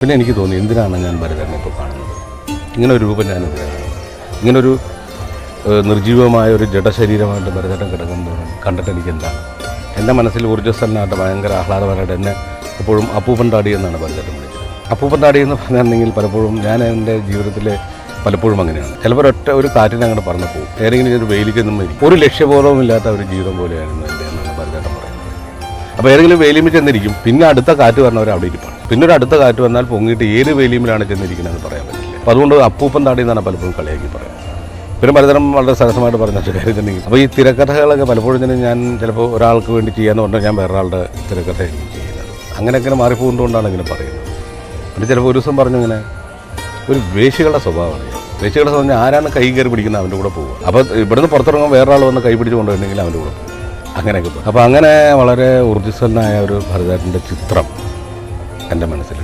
പിന്നെ എനിക്ക് തോന്നി എന്തിനാണ് ഞാൻ ഭരതനെ ഇപ്പോൾ കാണുന്നത്, ഇങ്ങനൊരു രൂപം ഞാൻ എന്തിനാണ്, ഇങ്ങനൊരു നിർജീവമായ ഒരു ജഡശരീരമായിട്ട് ഭരതൻ കിടക്കുന്നത് കണ്ടിട്ട് എനിക്ക് എന്താണ്. എൻ്റെ മനസ്സിൽ ഊർജ്ജസ്വലനായിട്ട് ഭയങ്കര ആഹ്ലാദപരമായിട്ട് എന്നെ എപ്പോഴും അപ്പൂപ്പൻ താടി എന്നാണ് ഭരതൻ വിളിച്ചത്. അപ്പൂപ്പൻ താടി എന്ന് പറഞ്ഞിട്ടുണ്ടെങ്കിൽ പലപ്പോഴും ഞാൻ എൻ്റെ ജീവിതത്തിൽ പലപ്പോഴും അങ്ങനെയാണ്. ചിലപ്പോൾ ഒരു കാറ്റിനെ അങ്ങോട്ട് പറഞ്ഞു പോകും, ഏതെങ്കിലും ഒരു വെയിലിക്കൊന്നും ഇരിക്കും, ഒരു ലക്ഷ്യബോധവും ഇല്ലാത്ത ഒരു ജീവിതം പോലെയായിരുന്നു എൻ്റെ എന്നാണ് ഭരതൻ പറയുന്നത്. അപ്പോൾ ഏതെങ്കിലും വേലിയുമ്പോൾ ചെന്നിരിക്കും, പിന്നെ അടുത്ത കാറ്റ് പറഞ്ഞവർ അവിടെ ഇരിപ്പാണ്, പിന്നെ ഒരു അടുത്ത കാറ്റ് വന്നാൽ പൊങ്ങിയിട്ട് ഏത് വേലിയുമിലാണ് ചെന്നിരിക്കുന്നതെന്ന് പറയാൻ പറ്റില്ല. അപ്പോൾ അതുകൊണ്ട് അപ്പൂപ്പൻ താടി എന്നാണ് പലപ്പോഴും കളിയാക്കി പറയുന്നത്. പിന്നെ ഭരതനം വളരെ സരസമായിട്ട് പറഞ്ഞ കാര്യത്തിനെങ്കിൽ അപ്പോൾ ഈ തിരക്കഥകളൊക്കെ പലപ്പോഴും തന്നെ ഞാൻ ചിലപ്പോൾ ഒരാൾക്ക് വേണ്ടി ചെയ്യാന്ന് പറഞ്ഞാൽ ഞാൻ വേറൊരാളുടെ തിരക്കഥ ചെയ്യുന്നത്, അങ്ങനെയൊക്കെ മാറിപ്പോകുന്നതുകൊണ്ടാണ് ഇങ്ങനെ പറയുന്നത്. പിന്നെ ചിലപ്പോൾ ഒരു ദിവസം പറഞ്ഞു ഇങ്ങനെ ഒരു വേശികളുടെ സ്വഭാവമാണ്. വേശികളുടെ സ്വഭാവം ആരാണ് കൈ കയറി പിടിക്കുന്നത് അവൻ്റെ കൂടെ പോകുക. അപ്പോൾ ഇവിടുന്ന് പുറത്തിറങ്ങുമ്പോൾ വേറൊരാൾ വന്ന് കൈ പിടിച്ച് കൊണ്ടുവരണമെങ്കിൽ അവൻ്റെ കൂടെ പോകും, അങ്ങനെയൊക്കെ പോകും. അപ്പോൾ അങ്ങനെ വളരെ ഊർജ്ജസ്വലനായ ഒരു ഭരതൻ്റെ ചിത്രം എൻ്റെ മനസ്സിൽ